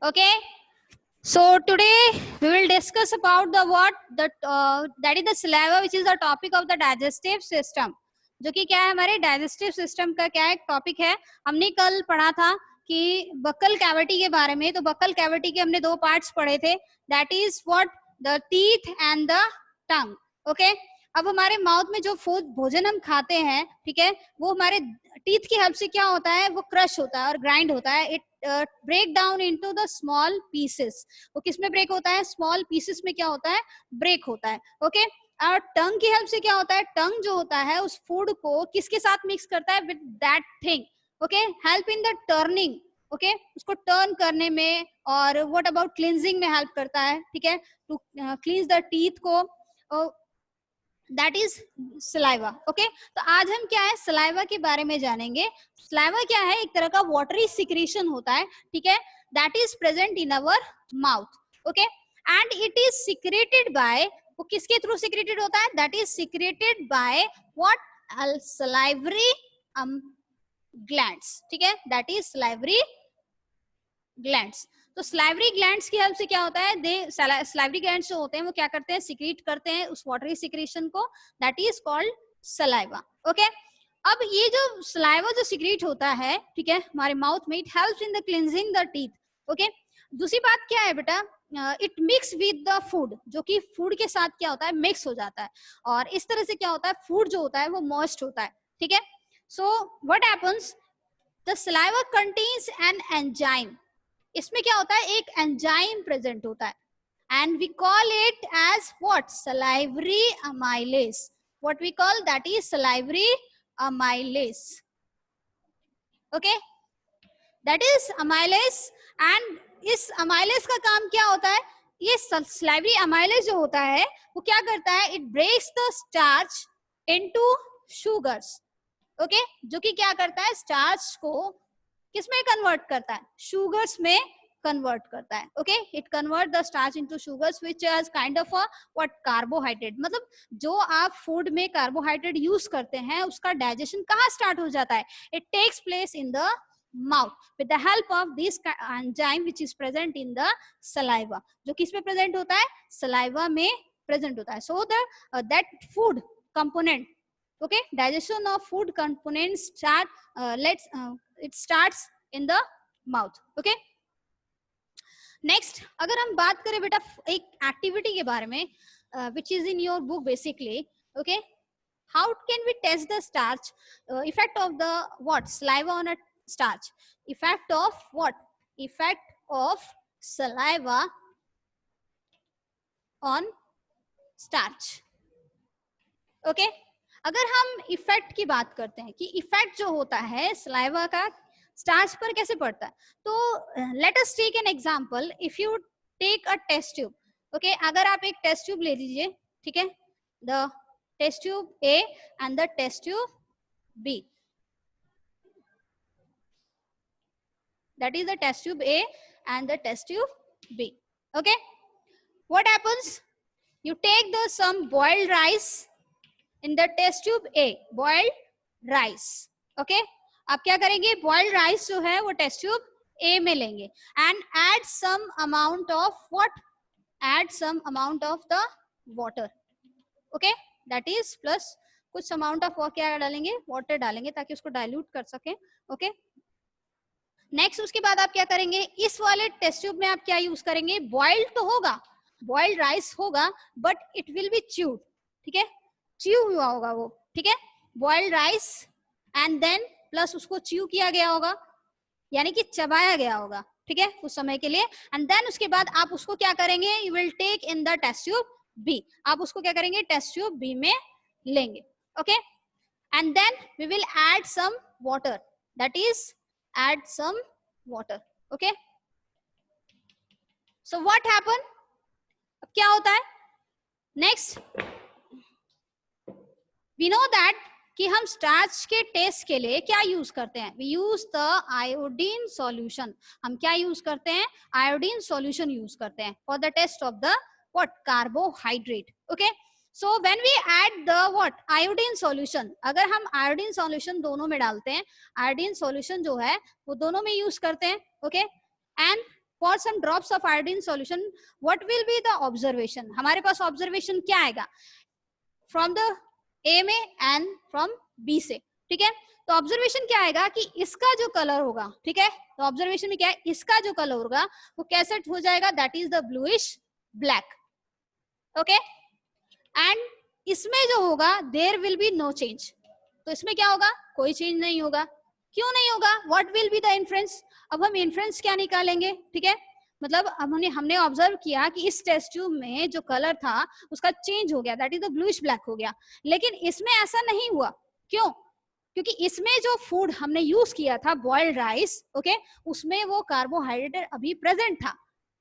Okay. So today we will discuss about the that is the saliva, which is the topic of the digestive system. जो कि क्या है, हमारे digestive system का क्या एक टॉपिक है. हमने कल पढ़ा था कि बक्कल कैविटी के बारे में. तो बक्कल कैविटी के हमने दो पार्ट्स पढ़े थे, that is what, the teeth and the tongue. Okay. अब हमारे माउथ में जो फूड भोजन हम खाते हैं, ठीक है, वो हमारे टीथ की हेल्प से क्या होता है, वो क्रश होता है और ग्राइंड होता है. It break down into the small pieces. वो किस में ब्रेक होता है, स्मॉल पीसेस में क्या होता है, ब्रेक होता है. ओके. और टंग की हेल्प से क्या होता है, टंग जो होता है उस फूड को किसके साथ मिक्स करता है, with that thing. Okay. Help in the turning. Okay. उसको टर्न करने में. और व्हाट अबाउट क्लींजिंग में हेल्प करता है, ठीक है, टू क्लींज द टीथ को. That is saliva. ओके. तो आज हम क्या है, सलाइवा के बारे में जानेंगे. सलाइवा क्या है, एक तरह का वाटरी सिक्रीशन होता है, ठीक है, that is present in our mouth. Okay. And it is secreted by, वो किसके थ्रू सिक्रेटेड होता है, that is secreted by what, salivary glands. ठीक है, दैट इज सलाइवरी ग्लैंड्स. तो सलाइवरी ग्लैंड्स की हेल्प से क्या होता है, दे सलाइवरी ग्लैंड्स जो होते हैं वो क्या करते हैं, सिक्रीट करते हैं उस वाटरी सिक्रीशन को, that is called saliva. Okay. अब ये जो सलाइवा जो सिक्रीट होता है, ठीक है, हमारे माउथ में, it helps in the cleansing the teeth. Okay. दूसरी बात क्या है बेटा, it mix with the food, जो कि फूड के साथ क्या होता है, मिक्स हो जाता है. और इस तरह से क्या होता है, फूड जो होता है वो मॉइस्ट होता है. ठीक है. So what happens, the saliva contains an enzyme. इसमें क्या होता है, एक एंजाइम प्रेजेंट होता है. And we call it as what, salivary amylase. What we call, that is salivary amylase. Okay. That is amylase. And इस अमाइलेज का काम क्या होता है, ये सलाइवरी अमाइलेज जो होता है वो क्या करता है, it breaks the starch into sugars. Okay. जो कि क्या करता है, स्टार्च को किसमें कन्वर्ट करता है, शुगर्स में कन्वर्ट करता है. Okay. It convert the starch into sugars which is kind of a what, carbohydrate. मतलब जो आप फूड में कार्बोहाइड्रेट यूज करते हैं उसका डाइजेशन कहाँ स्टार्ट हो जाता है, it takes place in the mouth with the help of this enzyme which is present in the saliva. जो किस में प्रेजेंट होता है, सलाइवा में प्रेजेंट होता है. So that food component, okay, digestion of food components it starts in the mouth. okay. next अगर हम बात करें बेटा एक एक्टिविटी के बारे में, which is in your book basically. okay. how can we test the starch, effect of the what, saliva on a starch, effect of what, effect of saliva on starch. okay. अगर हम effect की बात करते हैं कि effect जो होता है सलाइवा का स्टार्च पर कैसे पड़ता है, तो let us take an example. If you take a test tube. Okay. अगर आप एक टेस्ट ट्यूब ले लीजिए, ठीक है, the test tube A and the test tube B, that is the test tube A and the test tube B. Okay. What happens, you take the some boiled rice in the test tube A, boiled rice. okay. आप क्या करेंगे, boiled rice जो है वो test tube A में लेंगे and add some amount of what, add some amount of the water. okay. that is plus कुछ amount of क्या डालेंगे, water डालेंगे ताकि उसको dilute कर सकें. okay. नेक्स्ट उसके बाद आप क्या करेंगे, इस वाले टेस्ट ट्यूब में आप क्या यूज करेंगे, बॉइल्ड तो होगा, बॉइल्ड राइस होगा, but it will be chewed. ठीक है, च्यू हुआ होगा वो. ठीक है, boiled rice and then plus उसको च्यू किया गया होगा, यानी कि चबाया गया होगा. ठीक है, उस समय के लिए. एंड देन उसके बाद आप उसको क्या करेंगे, you will take in the test tube B. आप उसको क्या करेंगे, टेस्ट ट्यूब बी में लेंगे. Okay. And then we will add some water, that is add some water. okay. so what happen, अब क्या होता है, next we know that कि हम स्टार्च के टेस्ट के लिए क्या यूज करते हैं, we use the iodine solution. हम क्या यूज करते हैं, आयोडीन सॉल्यूशन यूज करते हैं for the test of the what, carbohydrate. okay. so when we add the what, iodine solution, अगर हम आयोडीन सॉल्यूशन दोनों में डालते हैं, आयोडीन सॉल्यूशन जो है वो दोनों में यूज करते हैं. Okay. And for some drops of iodine solution, what will be the observation? हमारे पास observation क्या आएगा? From the A में and from B से, ठीक है? तो ऑब्जर्वेशन क्या आएगा कि इसका जो कलर होगा, ठीक है, तो ऑब्जर्वेशन में क्या है, इसका जो कलर होगा वो कैसे हो जाएगा, that is the bluish black, okay. And इसमें जो होगा there will be no change, तो इसमें क्या होगा, कोई चेंज नहीं होगा। क्यों नहीं होगा, what will be the inference? अब हम इन्फ्रेंस क्या निकालेंगे, ठीक है, मतलब अब हमने ऑब्जर्व किया कि इस टेस्ट ट्यूब में जो कलर था उसका चेंज हो गया, that is the bluish black हो गया, लेकिन इसमें ऐसा नहीं हुआ। क्यों? क्योंकि इसमें जो फूड हमने यूज किया था बॉइल्ड राइस, ओके, उसमें वो कार्बोहाइड्रेट अभी प्रेजेंट था,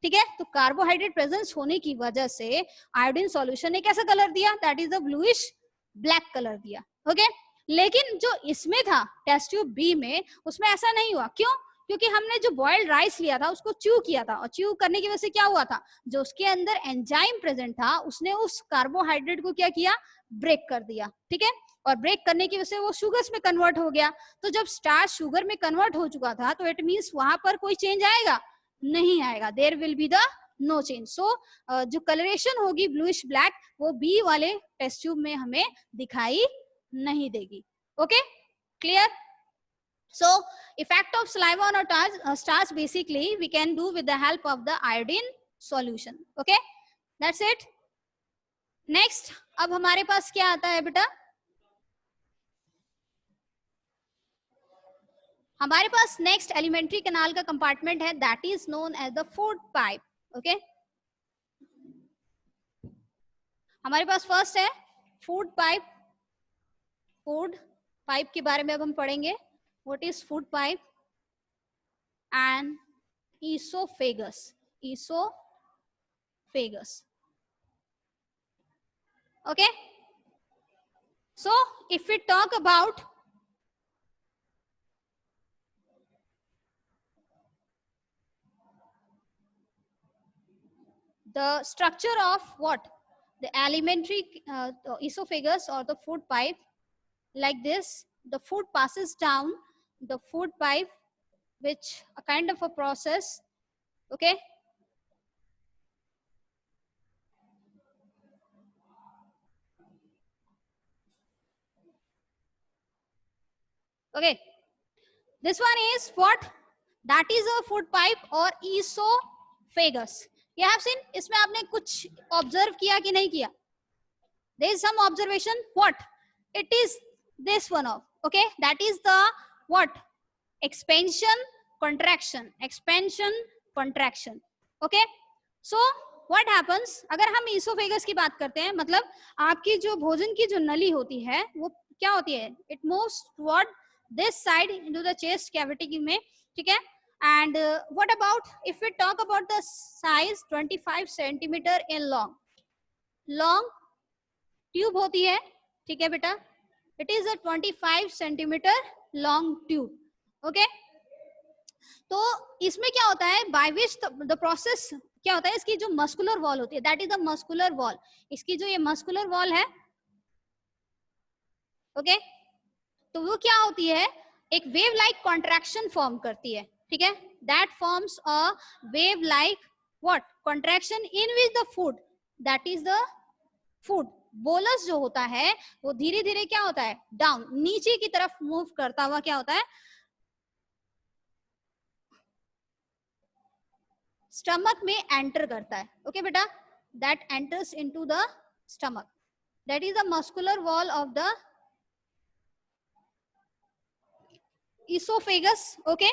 ठीक है, तो कार्बोहाइड्रेट प्रेजेंस होने की वजह से आयोडीन सॉल्यूशन ने कैसा कलर दिया, that is the bluish black colour दिया, ओके। लेकिन जो इसमें था टेस्ट ट्यूब बी में, उसमें ऐसा नहीं हुआ। क्यों? क्योंकि हमने जो बॉइल्ड राइस लिया था उसको च्यू किया था, और च्यू करने की वजह से क्या हुआ था, जो उसके अंदर एंजाइम प्रेजेंट था उसने उस कार्बोहाइड्रेट को क्या किया, ब्रेक कर दिया, ठीक है, और ब्रेक करने की वजह से वो शुगर्स में कन्वर्ट हो गया। तो जब स्टार्च शुगर में कन्वर्ट हो चुका था तो इट मींस वहां पर कोई चेंज आएगा नहीं आएगा, there will be the no change. So जो कलरेशन होगी ब्लूइश ब्लैक वो बी वाले टेस्ट ट्यूब में हमें दिखाई नहीं देगी, okay, clear? So effect of saliva on a starch basically we can do with the help of the iodine solution, okay, that's it. Next अब हमारे पास क्या आता है बेटा, हमारे पास नेक्स्ट एलिमेंट्री कैनाल का कंपार्टमेंट है, that is known as the food pipe, okay. हमारे पास फर्स्ट है फूड पाइप। फूड पाइप के बारे में अब हम पढ़ेंगे, what is food pipe and esophagus. Esophagus, okay. So if we talk about the structure of what, the alimentary esophagus or the food pipe, like this, the food passes down the food pipe, which a kind of a process, okay. Okay, this one is what, that is a food pipe or esophagus. You have seen, इसमें आपने कुछ observe किया कि नहीं किया, there is some observation, what it is, this one of, okay, that is the what, expansion contraction, expansion contraction, okay. So what happens, अगर हम esophagus की बात करते हैं, मतलब आपकी जो भोजन की जो नली होती है वो क्या होती है, it moves toward this side into the chest cavity में, ठीक है। And what about if we talk about the size, 25 centimeter in long tube होती है, ठीक है बेटा, it is a 25 centimetre long tube, okay. तो इसमें क्या होता है, बाय विच द प्रोसेस क्या होता है, इसकी जो मस्कुलर वॉल होती है, that is the muscular wall, इसकी जो ये मस्कुलर वॉल है, ओके, तो वो क्या होती है, एक वेव लाइक कॉन्ट्रैक्शन फॉर्म करती है, ठीक है, that forms a wave like what, contraction in which the food, that is the food bolus जो होता है वो धीरे धीरे क्या होता है, डाउन, नीचे की तरफ मूव करता हुआ क्या होता है, स्टमक में एंटर करता है, ओके बेटा, that enters into the stomach, that is the muscular wall of the esophagus, okay.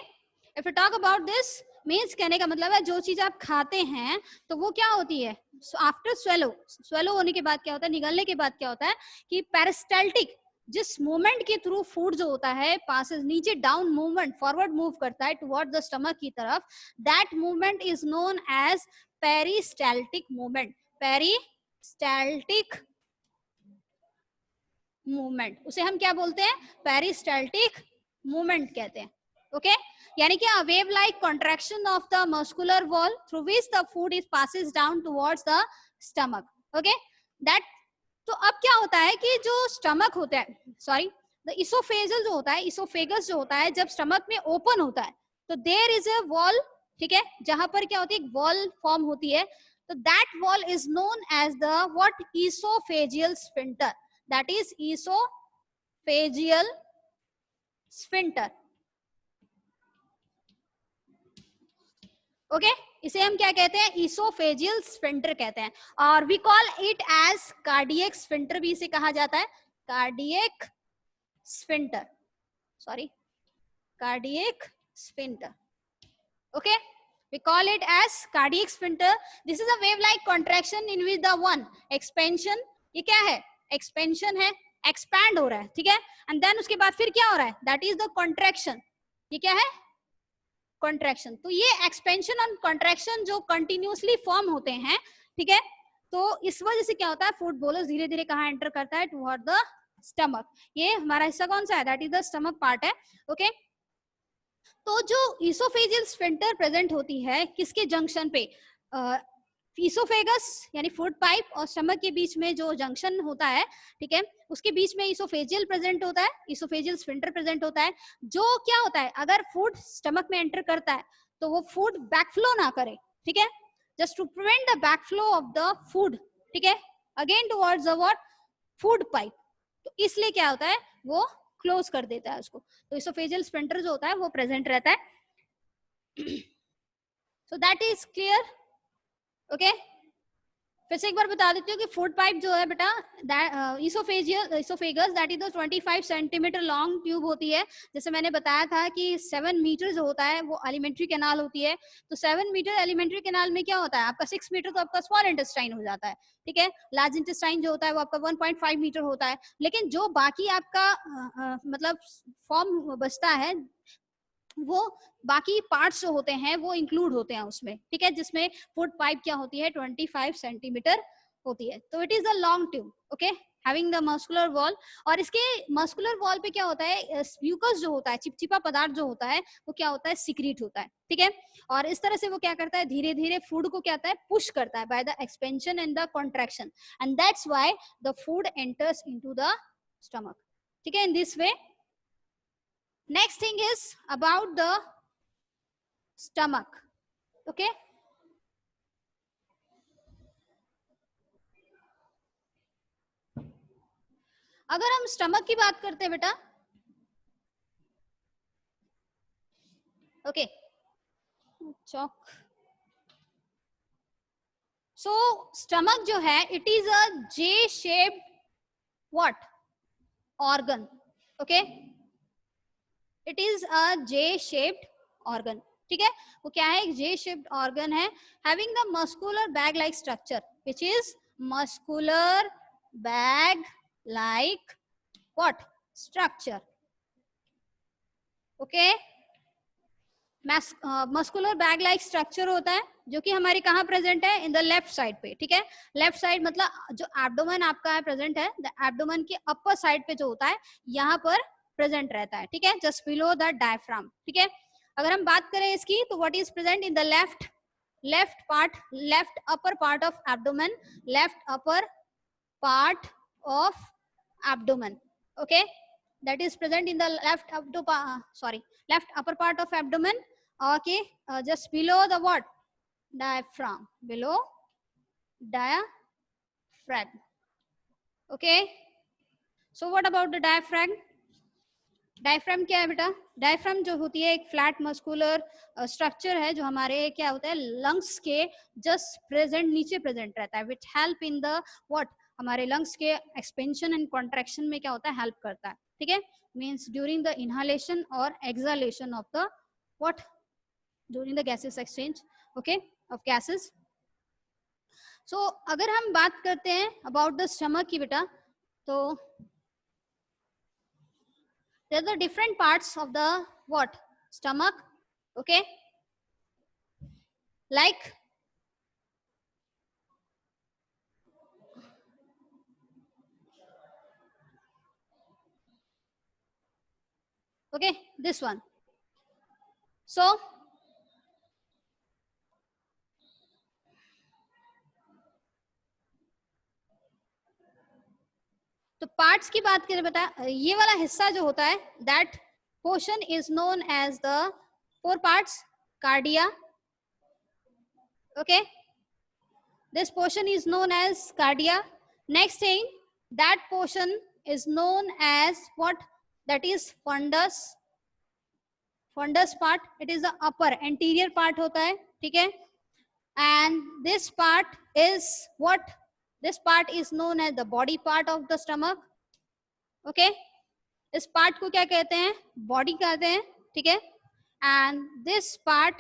If you talk about this means, कहने का मतलब है जो चीज आप खाते हैं तो वो क्या होती है, आफ्टर स्वेलो होने के बाद क्या होता है, निगलने के बाद क्या होता है कि पेरिस्टाल्टिक जिस मूवमेंट के थ्रू फूड जो होता है पासेस नीचे, डाउन मूवमेंट, फॉरवर्ड मूव करता है टुवर्ड द स्टमक की तरफ, that movement is known as peristaltic movement, peristaltic movement, उसे हम क्या बोलते हैं, पेरिस्टाल्टिक मूवमेंट कहते हैं, ओके। यानी कि wave like contraction of the muscular wall through which the food is passes down towards the stomach, okay, that. तो अब क्या होता है कि जो स्टमक होता है, सॉरी, द इसोफेजल जो होता है, इसोफेगस जो होता है, जब स्टमक में ओपन होता है तो देयर इज अ वॉल ठीक है, जहां पर क्या होती है, वॉल फॉर्म होती है, तो that wall is known as the what, oesophageal sphincter, that is oesophageal sphincter. Okay, इसे हम क्या कहते हैं, ईसोफेजियल स्फिंक्टर कहते हैं, और we call it as cardiac sphincter भी इसे कहा जाता है, cardiac sphincter, sorry cardiac sphincter. Okay, we call it as cardiac sphincter. This is a wave like contraction in which the one expansion, ये क्या है, expansion है, expand हो रहा है, ठीक है, and then उसके बाद फिर क्या हो रहा है, that is the contraction, ये क्या है, contraction। तो ये expansion और contraction जो continuously form होते हैं, ठीक है, तो इस वजह से क्या होता है, फूड बोलस धीरे धीरे कहाँ एंटर करता है, टुवर्ड द स्टमक। ये हमारा हिस्सा कौन सा है, that is the stomach part है। ओके, तो जो ईसोफेजियल स्फिंक्टर प्रेजेंट होती है किसके जंक्शन पे, ईसोफेगस यानी फूड पाइप और स्टमक के बीच में जो जंक्शन होता है, ठीक है, उसके बीच में ईसोफेजियल प्रेजेंट होता है, ईसोफेजियल स्फिंक्टर प्रेजेंट होता है, जो क्या होता है, अगर फूड स्टमक में एंटर करता है तो वो फूड बैकफ्लो ना करे, ठीक है, just to prevent the backflow of the food, ठीक है, again towards the what, food pipe, तो इसलिए क्या होता है, वो क्लोज कर देता है उसको, तो इसोफेजियल स्फिंक्टर जो होता है वो प्रेजेंट रहता है। So that is clear. Okay, फिर से एक बार बता देती हूँ कि फूड पाइप जो है बेटा, oesophagus that is the 25 centimetre long tube होती है, जैसे मैंने बताया था कि 7 मीटर जो होता है वो एलिमेंट्री कैनाल होती है, तो 7 मीटर एलिमेंट्री कैनाल में क्या होता है, आपका 6 मीटर तो आपका स्मॉल इंटेस्टाइन हो जाता है, ठीक है, लार्ज इंटेस्टाइन जो होता है वो आपका 1.5 मीटर होता है, लेकिन जो बाकी आपका मतलब फॉर्म बचता है, वो बाकी पार्ट्स जो होते हैं वो इंक्लूड होते हैं उसमें, ठीक है, जिसमें फूड पाइप क्या होती है, 25 सेंटीमीटर होती है, तो it is a long tube. Okay, having the muscular wall, और इसके मस्कुलर वॉल पे क्या होता है, म्यूकस जो होता है, चिपचिपा पदार्थ जो होता है वो क्या होता है, सिक्रीट होता है, ठीक है, और इस तरह से वो क्या करता है, धीरे धीरे फूड को क्या होता है, पुश करता है by the expansion and the contraction, and that's why the food enters into the stomach, ठीक है, in this way. Next thing is about the stomach. Okay, अगर हम स्टमक की बात करते हैं बेटा, ओके, चौक, सो स्टमक जो है it is a J shaped what organ. Okay, it is a J shaped organ, ठीक है, वो क्या है, एक जे शेप्ड ऑर्गन है, having the muscular bag like structure, which is muscular bag like what structure. Okay, muscular bag like structure होता है जो कि हमारी कहाँ प्रेजेंट है, इन द लेफ्ट साइड पे, ठीक है, लेफ्ट साइड मतलब जो एब्डोमेन आपका है प्रेजेंट है, द एब्डोमेन के अपर साइड पे जो होता है यहाँ पर प्रेजेंट रहता है, ठीक है, जस्ट बिलो द डायफ्राम, ठीक है। अगर हम बात करें इसकी, तो what is present in the left part, left upper part of abdomen, left upper part of abdomen, okay, that is present in the left left upper part of abdomen, okay, just below the what, diaphragm, below diaphragm, okay, so what about the diaphragm? Diaphragm क्या है बेटा, diaphragm जो होती है एक flat muscular structure है जो हमारे क्या होता है, लंग्स के जस्ट प्रेजेंट नीचे प्रेजेंट रहता है, which help in the what, हमारे लंग्स के एक्सपेंशन एंड कॉन्ट्रैक्शन में क्या होता है, हेल्प करता है, ठीक है, मींस ड्यूरिंग द इनहालेशन और exhalation of the what, during the gases exchange, okay, of gases. So अगर हम बात करते हैं अबाउट द स्टमक की बेटा, तो there are the different parts of the what, stomach, okay, like okay, this one, so तो पार्ट्स की बात करें बेटा, ये वाला हिस्सा जो होता है that portion is known as the 4 parts, cardia, Okay, this portion is known as cardia. Next thing, that portion is known as what? That is fundus. Fundus part, it is the upper anterior part होता है, ठीक है? And this part is what? This part is known as the body part of the stomach. Okay, इस part को क्या कहते हैं? Body कहते हैं, ठीक है? And this part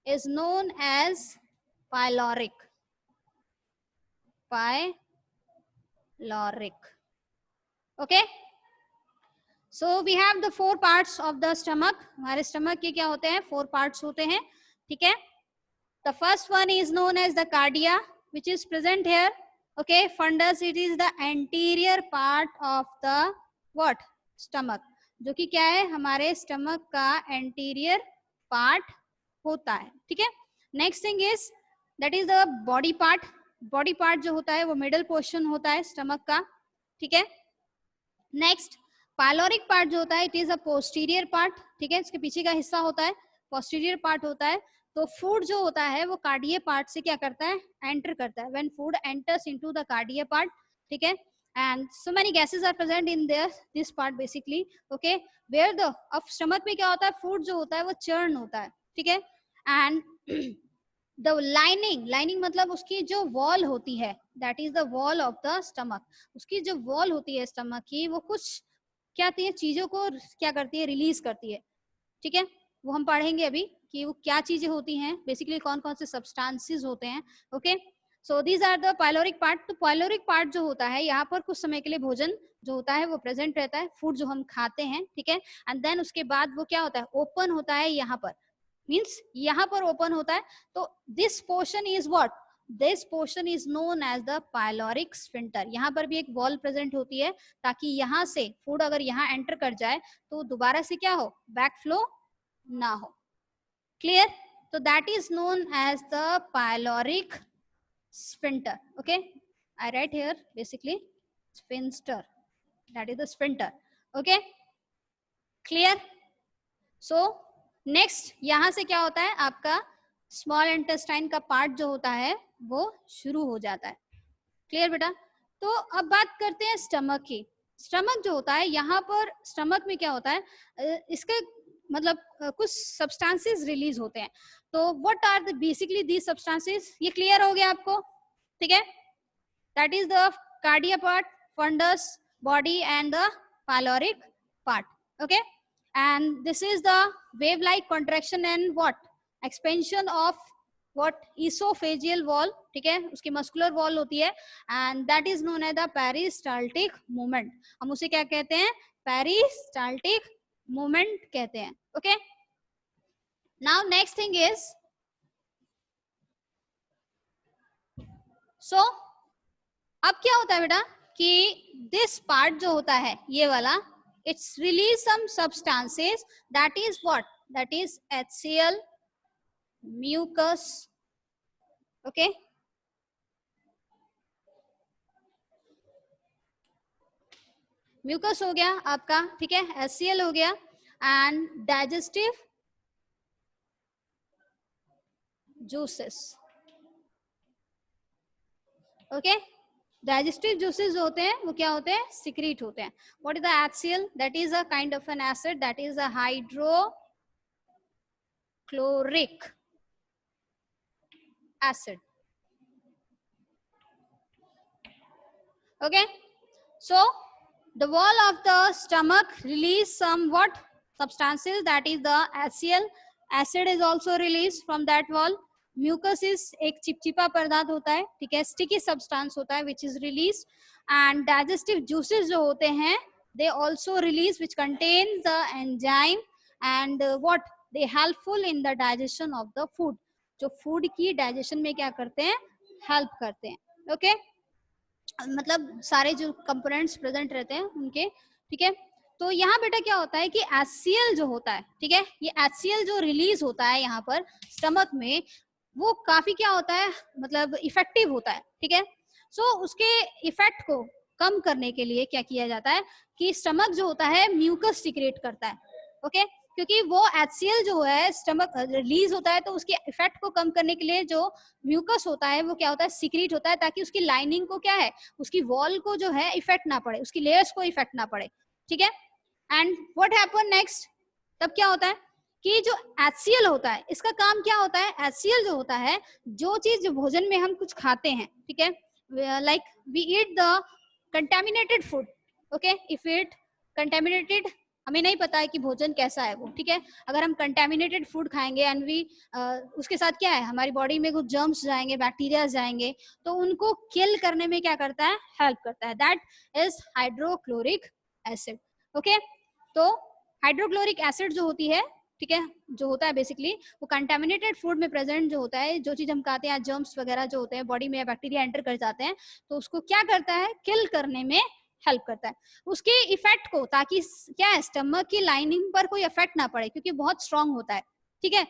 is known as pyloric. Pyloric. Okay, so we have the 4 parts of the stomach. हमारे stomach के क्या होते हैं? 4 parts होते हैं, ठीक है? The first one is known as the cardia, which is present here. Okay, fundus, it is the anterior part of the what? Stomach. जो कि क्या है? हमारे stomach का anterior part होता है, ठीक है? Next thing is that is the body part. Body part जो होता है वो middle portion होता है stomach का, ठीक है? Next, pyloric part जो होता है it is a posterior part, ठीक है? इसके पीछे का हिस्सा होता है, posterior part होता है. तो फूड जो होता है वो कार्डिया पार्ट से क्या करता है? एंटर करता है. When food enters into the cardia part, ठीक है? And so many gases are present in this part basically. Okay, where the अब स्टमक में क्या होता है? फूड जो होता है वो चर्न होता है, ठीक है? एंड द लाइनिंग मतलब उसकी जो वॉल होती है, that is the wall of the stomach. उसकी जो वॉल होती है स्टमक की, वो कुछ क्या आती है? चीजों को क्या करती है? रिलीज करती है, ठीक है? वो हम पढ़ेंगे अभी कि वो क्या चीजें होती हैं, बेसिकली कौन कौन से सब्सटेंसेस होते हैं. Okay, so these are the pyloric part. तो पाइलोरिक पार्ट जो होता है, यहाँ पर कुछ समय के लिए भोजन जो होता है वो प्रेजेंट रहता है, फूड जो हम खाते हैं, ठीक है? एंड देन उसके बाद वो क्या होता है? ओपन होता है यहाँ पर, मीन्स यहाँ पर ओपन होता है. तो this portion is what? This portion is known as the pyloric sphincter. यहाँ पर भी एक वॉल प्रेजेंट होती है ताकि यहाँ से फूड अगर यहाँ एंटर कर जाए तो दोबारा से क्या हो? बैक फ्लो ना हो. Clear? So that is known as the pyloric sphincter. Okay, I write here basically sphincter. That is the sphincter. Okay, clear? So next यहाँ से क्या होता है? आपका स्मॉल इंटेस्टाइन का पार्ट जो होता है वो शुरू हो जाता है. क्लियर बेटा? तो अब बात करते हैं स्टमक की. स्टमक जो होता है, यहाँ पर स्टमक में क्या होता है? इसके मतलब कुछ सब्सटेंसेस रिलीज होते हैं. तो what are the basically these substances? ये क्लियर हो गया आपको, ठीक है? That is the cardia part, fundus, body and the pyloric part. Okay, and this is the wave like contraction and what? Expansion of what? Oesophageal wall, ठीक है? उसकी muscular wall होती है and that is known as the peristaltic movement. हम उसे क्या कहते हैं? पेरिस्टाल्टिक मूवमेंट कहते हैं. Okay, now next thing is, सो अब क्या होता है बेटा कि दिस पार्ट जो होता है ये वाला, it's release some substances, that is what? That is HCl, mucus. Okay, mucus हो गया आपका, ठीक है? HCl हो गया and digestive juices. Okay, digestive juices जो होते हैं वो क्या होते हैं? सिक्रीट होते हैं. What is the HCl? That is a kind of N acid, that is a hydrochloric acid. Okay, so the wall of the stomach release some what? Substances, that is the HCl. Acid is also released from that wall. Mucus is एक चिपचिपा पदार्थ होता है, ठीक है? Sticky substance होता है which is released. And digestive juices जो होते हैं they also release, which contains the enzyme and what? They helpful in the digestion of the food. जो फूड की डाइजेशन में क्या करते हैं? हेल्प करते हैं. ओके, मतलब सारे जो कंपोनेंट्स प्रेजेंट रहते हैं उनके, ठीक है? तो यहाँ बेटा क्या होता है कि HCl जो होता है, ठीक है? ये HCl जो रिलीज होता है यहाँ पर स्टमक में, वो काफी क्या होता है? मतलब इफेक्टिव होता है, ठीक है? सो उसके इफेक्ट को कम करने के लिए क्या किया जाता है कि स्टमक जो होता है म्यूकस सिक्रेट करता है. ओके, क्योंकि वो HCl जो है स्टमक रिलीज होता है, तो उसके इफेक्ट को कम करने के लिए जो म्यूकस होता है वो क्या होता है, सीक्रेट होता है, ताकि उसकी लाइनिंग को क्या है, उसकी वॉल को जो है इफेक्ट ना पड़े, उसकी लेयर्स को इफेक्ट ना पड़े, ठीक है। एंड व्हाट हैपन नेक्स्ट, तब क्या होता है कि जो HCl होता है इसका काम क्या होता है, HCl जो होता है, जो चीज भोजन में हम कुछ खाते हैं, ठीक है, like we eat the contaminated food, okay, if it contaminated, हमें नहीं पता है कि भोजन कैसा है वो, ठीक है, अगर हम कंटेमिनेटेड फूड खाएंगे एंड वी उसके साथ क्या है, हमारी बॉडी में कुछ जर्म्स जाएंगे, बैक्टीरिया जाएंगे, तो उनको किल करने में क्या करता है, हेल्प करता है, that is hydrochloric acid, okay. तो हाइड्रोक्लोरिक एसिड जो होती है, ठीक है, जो होता है बेसिकली वो कंटेमिनेटेड फूड में प्रेजेंट जो होता है, जो चीज हम खाते हैं, जर्म्स वगैरह जो होते हैं बॉडी में, बैक्टीरिया एंटर कर जाते हैं, तो उसको क्या करता है, किल करने में हेल्प करता है, उसके इफेक्ट को, ताकि क्या है, स्टमक की लाइनिंग पर कोई इफेक्ट ना पड़े, क्योंकि बहुत स्ट्रांग होता है, ठीक है।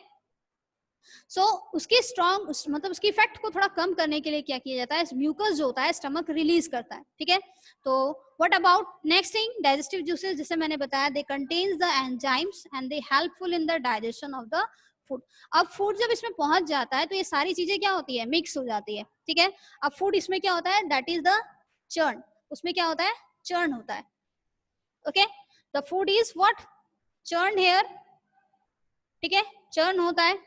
सो उसकी स्ट्रॉन्ग मतलब उसकी इफेक्ट को थोड़ा कम करने के लिए क्या किया जाता है, म्यूकस जो होता है स्टमक रिलीज करता है, ठीक है। तो what about next thing, digestive juices, जैसे मैंने बताया, they contains the enzymes and they helpful in the digestion of the food. अब फूड जब इसमें पहुंच जाता है तो ये सारी चीजें क्या होती है, मिक्स हो जाती है, ठीक है। अब फूड इसमें क्या होता है, दैट इज द चर्न, उसमें क्या होता है, चर्न होता है, okay. The food is what, churn here, ठीक है, चर्न होता है,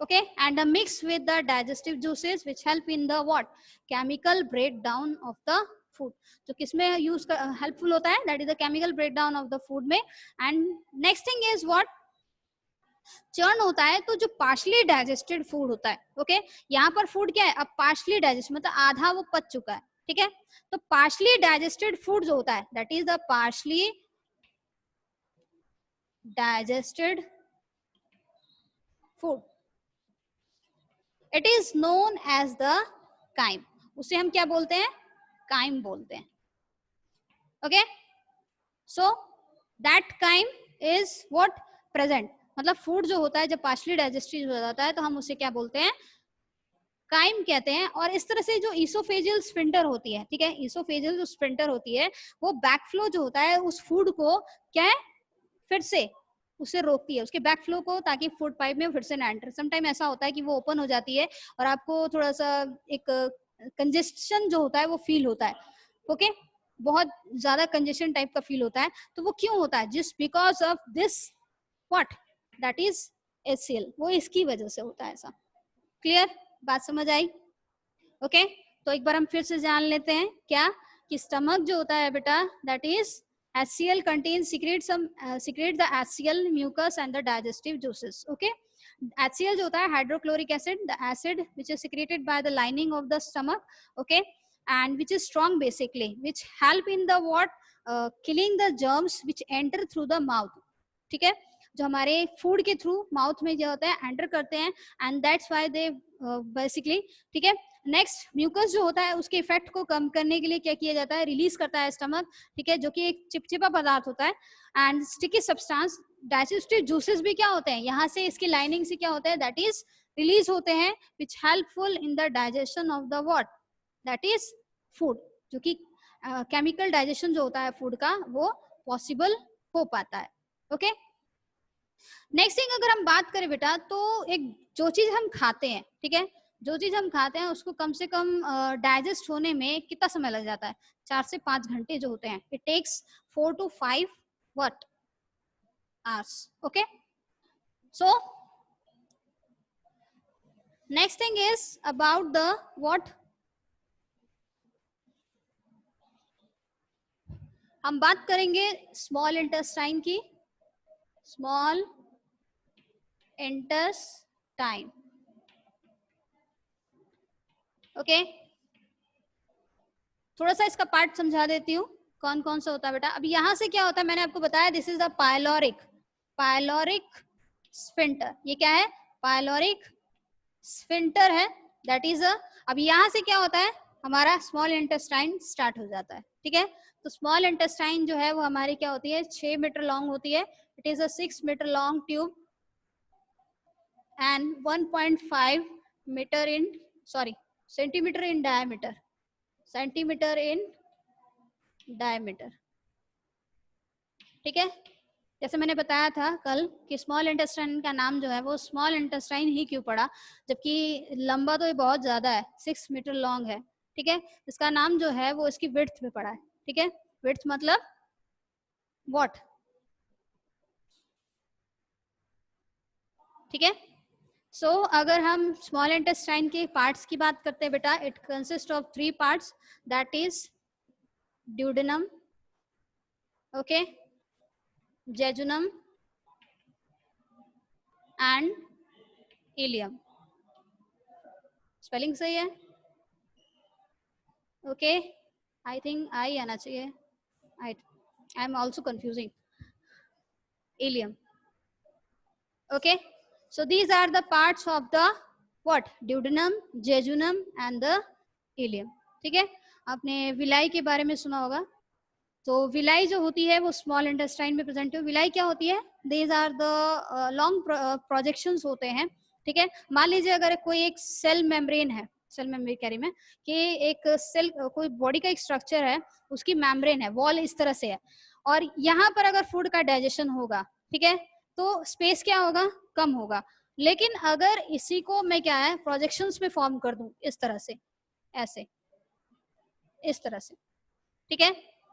okay, and mix with the digestive juices which help in the what, chemical breakdown of the food। तो किसमें यूज हेल्पफुल होता है, that is the chemical breakdown of the food में। and next thing is what, churn होता है, तो जो partially digested food होता है, ओके, यहाँ पर फूड क्या है, अब पार्शली डाइजेस्ट मतलब आधा वो पच चुका है, ठीक है। तो पार्शली डाइजेस्टेड फूड जो होता है, that is the partially digested food, it is known as the chyme, उसे हम क्या बोलते हैं, काइम बोलते हैं, okay. So that chyme is what, present, मतलब फूड जो होता है जब पार्शली डाइजेस्टिव हो जाता है तो हम उसे क्या बोलते हैं, काइम कहते हैं। और इस तरह से जो ईसोफेजियल स्फिंक्टर होती है, ठीक है, ईसोफेजियल जो स्फिंक्टर होती है वो बैकफ्लो जो होता है उस फूड को क्या है, फिर से उसे रोकती है, उसके बैक फ्लो को, ताकि फूड पाइप में फिर से ना एंटर। समटाइम ऐसा होता है कि वो ओपन हो जाती है और आपको थोड़ा सा एक कंजेस्शन जो होता है वो फील होता है, ओके, बहुत ज्यादा कंजेशन टाइप का फील होता है। तो वो क्यों होता है, just because of this what, that is HCl, वो इसकी वजह से होता है ऐसा। क्लियर, बात समझ आई, ओके। तो एक बार हम फिर से जान लेते हैं क्या, कि स्टमक जो होता है बेटा, that is HCl contains secrete the HCl mucus and the digestive juices, okay। HCl जो होता है hydrochloric acid, the acid which is secreted by the lining of the stomach, okay, and which is strong basically, which help in the what, killing the germs which enter through the mouth, ठीक है, जो हमारे food के through mouth में जो होता है enter करते हैं, and that's why they basically, ठीक है। नेक्स्ट, म्यूकस जो होता है उसके इफेक्ट को कम करने के लिए क्या किया जाता है, रिलीज करता है स्टमक, ठीक है, जो कि एक चिपचिपा पदार्थ होता है। And sticky substance, digestive juices भी क्या होते हैं, यहाँ से इसकी लाइनिंग से क्या होता है, दैट इज रिलीज होते हैं, which helpful in the digestion of the what, that is food, जो कि केमिकल डाइजेशन जो होता है फूड का वो पॉसिबल हो पाता है, ओके। नेक्स्ट थिंग अगर हम बात करें बेटा, तो एक जो चीज हम खाते हैं, ठीक है, जो चीज हम खाते हैं उसको कम से कम डाइजेस्ट होने में कितना समय लग जाता है, 4 से 5 घंटे जो होते हैं, it takes 4 to 5 what hours, okay। So next thing is about the what, हम बात करेंगे स्मॉल इंटेस्टाइन की, स्मॉल इंटेस्टाइन, ओके। थोड़ा सा इसका पार्ट समझा देती हूँ, कौन कौन सा होता है बेटा। अब यहाँ से क्या होता है, मैंने आपको बताया, this is the pyloric sphincter, ये क्या है, पायलोरिक स्फिंक्टर है, दैट इज अब यहाँ से क्या होता है, हमारा स्मॉल इंटेस्टाइन स्टार्ट हो जाता है, ठीक है। तो स्मॉल इंटेस्टाइन जो है वो हमारी क्या होती है, 6 मीटर लॉन्ग होती है, it is a 6 metre long tube and 1.5 metre in, sorry, centimetre in diameter, centimetre in diameter, ठीक है। जैसे मैंने बताया था कल कि स्मॉल इंटेस्टाइन का नाम जो है वो स्मॉल इंटेस्टाइन ही क्यों पड़ा, जबकि लंबा तो ये बहुत ज्यादा है, 6 मीटर लॉन्ग है, ठीक है। इसका नाम जो है वो इसकी विड्थ में पड़ा है, ठीक है। विड्थ मतलब व्हाट, ठीक है। सो अगर हम स्मॉल इंटेस्टाइन के पार्ट्स की बात करते हैं बेटा, it consist of 3 parts, that is duodenum, okay, jejunum and ileum. Spelling सही है? ओके, आई थिंक आई आना चाहिए, I am also confusing, ileum, okay. So these are the parts of the what, duodenum, jejunum and the ileum, ठीक है। आपने villi के बारे में सुना होगा, तो विलाई जो होती है वो स्मॉल इंटेस्टाइन में प्रेजेंट है। विलाई क्या होती है? These are the long projections होते हैं, ठीक है। मान लीजिए अगर कोई एक सेल मेम्ब्रेन है, सेल मेम्ब्रेन कह रही मैं कि एक सेल, कोई बॉडी का एक स्ट्रक्चर है, उसकी मेम्ब्रेन है, वॉल इस तरह से है, और यहाँ पर अगर फूड का डाइजेशन होगा, ठीक है, तो स्पेस क्या होगा, कम होगा। लेकिन अगर इसी को मैं क्या है प्रोजेक्शंस में फॉर्म कर दूं, इस तरह से, ऐसे, इस तरह से, ठीक है,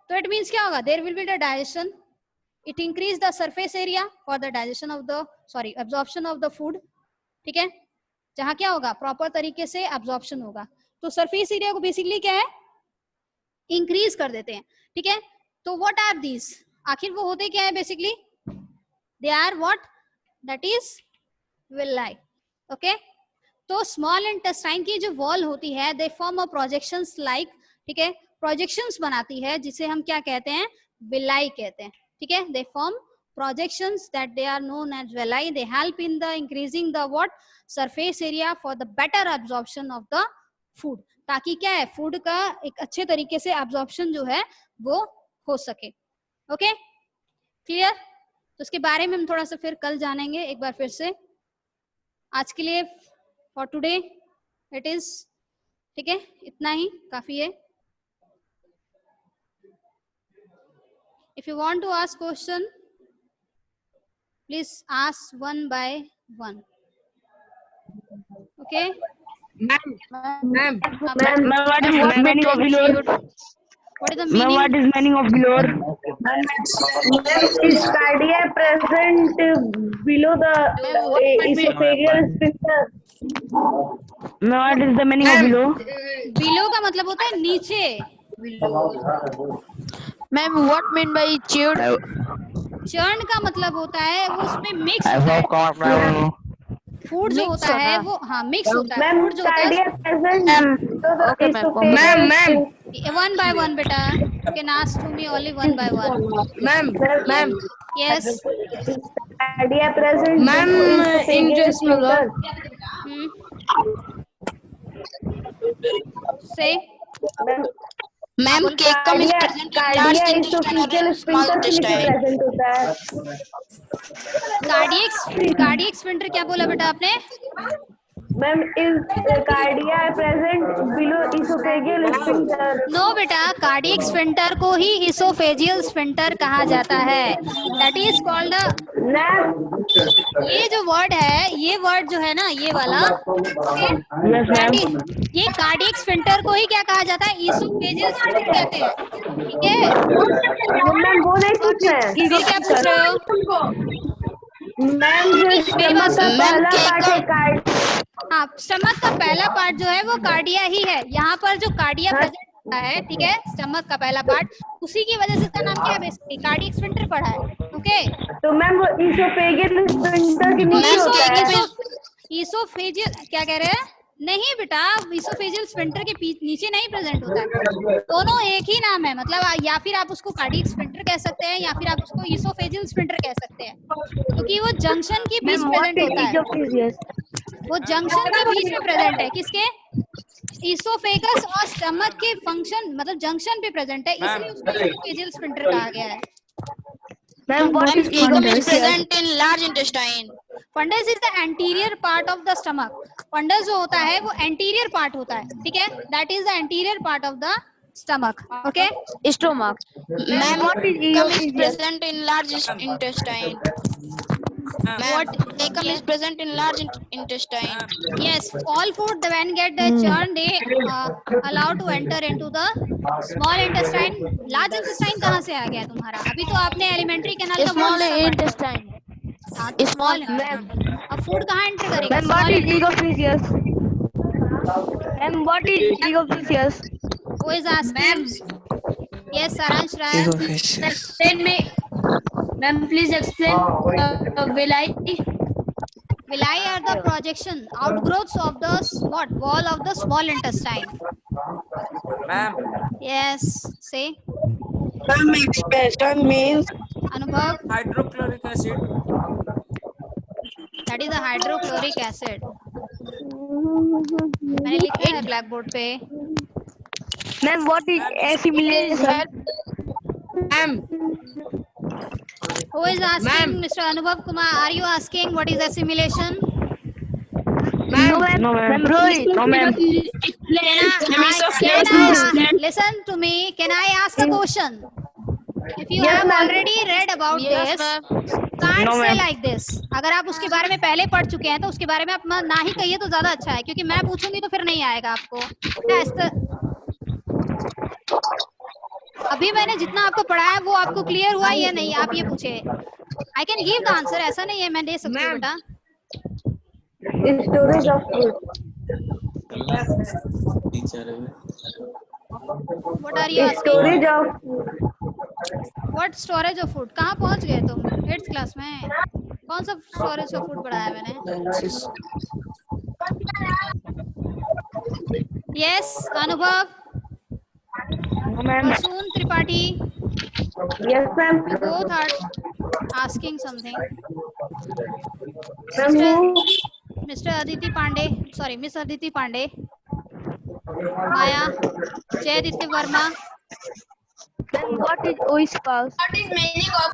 तो इट मींस क्या होगा, there will be the digestion, it increase the surface area for the digestion of the, sorry, absorption of the food, ठीक है, जहां क्या होगा, प्रॉपर तरीके से एब्जॉर्प्शन होगा। तो सरफेस एरिया को बेसिकली क्या है, इंक्रीज कर देते हैं, ठीक है। तो व्हाट आर दीज, आखिर वो होते क्या है basically, they are what, that is villi, okay. तो स्मॉल इंटेस्टाइन की जो वॉल होती है, they form a projections like, ठीक है, प्रोजेक्शंस बनाती है जिसे हम क्या कहते हैं, विलाई कहते हैं, ठीक है। They form projections that they are known as villi, they help in the increasing the what, surface area for the better absorption of the food, ताकि क्या है, फूड का एक अच्छे तरीके से एब्जॉर्प्शन जो है वो हो सके, ओके, क्लियर। तो इसके बारे में हम थोड़ा सा फिर कल जानेंगे एक बार फिर से। आज के लिए फॉर टुडे इट इज, ठीक है, इतना ही काफी है। If you want to ask question, please ask one by one, okay. Ma'am, what is meaning of velour? What is the Ma'am, meaning? what is meaning of velour? is cardia present below the esophageal sphincter? Ma'am, what is the meaning of below? Below का मतलब होता है नीचे। Ma'am, what mean by chewed? Churn का मतलब होता है वो उसमें मिक्स होता है, फूड जो होता है वो, हाँ, मिक्स होता है, फूड जो होता है। Okay, ma'am. One by one बेटा, you can ask to me only one by one. Ma'am. Yes. Cardia present. Ma'am, intestinal. Say. Ma'am, cake cum is present in large intestine or small intestine. Cardiac sphincter क्या बोला बेटा आपने? Ma'am, is cardia present below esophageal sphincter? No बेटा, cardiac sphincter को ही oesophageal sphincter कहा जाता है, दैट इज कॉल्ड। ये जो वर्ड है, ये वर्ड जो है ना, ये वाला, ये कार्डियक स्फिंक्टर को ही क्या कहा जाता है, इसोफेजियल स्फिंक्टर कहते हैं, ठीक है। मैम वो नहीं पूछ रहे हैं। फिर क्या पूछ रहे हो? मैम जो स्टमक का पहला पार्ट है कार्ड, हाँ, स्टमक का पहला पार्ट जो है वो कार्डिया ही है। यहाँ पर जो कार्डिया प्रेजेंट होता है, ठीक है, स्टमक का पहला पार्ट, उसी की वजह से इसका नाम क्या है बेसिकली, कार्डियक स्फिंक्टर पड़ा है, ओके। तो मैम वो इसोफेजियल स्फिंक्टर के नीचे होता है। इसोफेजियल क्या कह रहे हैं? नहीं बेटा, इसोफेजियल स्फिंक्टर के नीचे नहीं प्रेजेंट होता है, दोनों एक ही नाम है। मतलब या फिर आप उसको कार्डियक स्फिंक्टर कह सकते हैं या फिर आप उसको इसोफेजियल स्फिंक्टर कह सकते हैं, क्योंकि वो जंक्शन के बीच प्रेजेंट होता है, वो जंक्शन के बीच में प्रेजेंट है, किसके, इसोफेगस और स्टमक के फंक्शन, मतलब जंक्शन पे प्रेजेंट है, इसलिए उसको इसोफेजियल स्फिंक्टर कहा गया है। Ma'am, cake cum is present in large intestine. Fundus is the anterior part of the stomach. Fundus जो होता है वो एंटीरियर पार्ट होता है, ठीक है, that is the anterior part of the stomach. Okay. Stomach. Ma'am, cecum is present in large intestine. Ma'am, cecum is present in large intestine. Yes, all food when get churned, they allow to enter into the small intestine. Large intestine कहाँ से आ गया तुम्हारा? अभी तो आपने elementary canal का Small बहुत हिस्सा पढ़ा। intestine. हाँ, तो Small. अब food कहाँ enter करेगा? Ma'am, what Small is ecophysius? Ma'am, what is ecophysius? Who is asking? Yes, Saransh Rai. Explain me. Ma'am, please explain. Villi. Villi are the projection, outgrowths of the what? Wall of the small intestine. Ma'am, Yes, say. Ma'am, expansion means Anubhav, hydrochloric acid. that is the hydrochloric acid. मैंने लिखा है black board पे. Ma'am, what is assimilation? Ma'am. Who is asking? Mr. Anubhav Kumar, are you asking what is assimilation? No, ma'am. No, ma'am. No, ma'am. Listen to me. Can I ask a question? If you Yes, have ma'am. already read about Yes, this, ma'am. can't No, say ma'am. like this. अगर आप उसके बारे में पहले पढ़ चुके हैं तो उसके बारे में आप ना ही कहिए तो ज्यादा अच्छा है, क्योंकि मैं पूछूंगी तो फिर नहीं आएगा आपको. अभी मैंने जितना आपको पढ़ाया वो आपको क्लियर हुआ या नहीं, आप ये पूछे. I can give the answer, ऐसा नहीं है मैं दे सकती हूँ बेटा. storage of food. What are you asking? Storage of what storage of food? कहाँ पहुँच गए तुम 8th क्लास में? कौन सा स्टोरेज ऑफ फूड पढ़ाया मैंने? यस अनुभव. No, ma'am. Prasoon Tripathi, yes, ma'am. you both are asking something. Ma'am, who? Mr. Aditi Pandey, sorry, Miss Aditi Pandey, Maya, Jayaditya Verma. Then what is oespas? What is meaning of?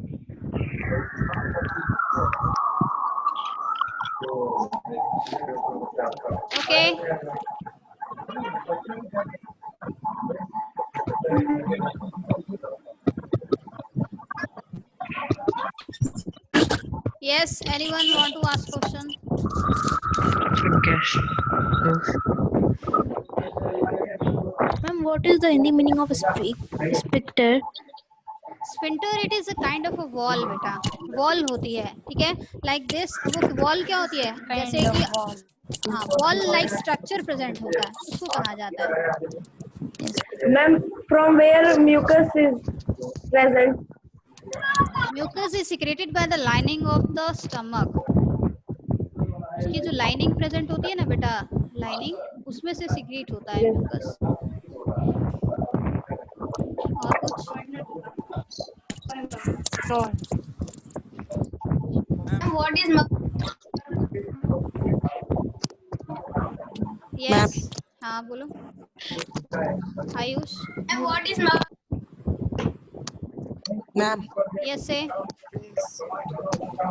Okay. Yes, anyone want to ask question? Ma'am, what is the Hindi meaning of sphincter? Sphincter, it is a kind of a wall बेटा. Wall होती है, ठीक है? Like this, वो wall क्या होती है? जैसे कि हाँ, wall like structure present होता है, उसको कहा जाता है. Ma'am, from where mucus is present? Mucus is secreted by the lining of the stomach. उसकी जो lining present होती है ना बेटा, lining, उसमें से secrete होता है mucus. और कुछ? What is Yes. हाँ बोलो. Ayush. what is Ma'am, Yes, say.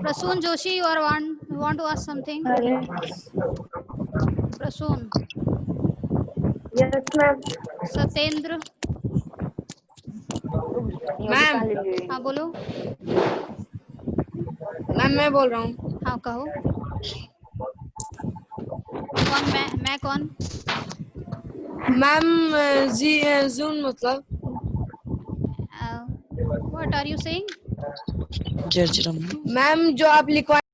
Prasoon Joshi, you want to ask something? Prasoon. Yes, ma'am. Satyendra. Ma'am, हाँ बोलो. मैम मैं बोल रहा हूँ. हाँ कहो. कौन? मैं कौन? मैम जून मतलब. What are you saying? Ma'am जो आप लिखवा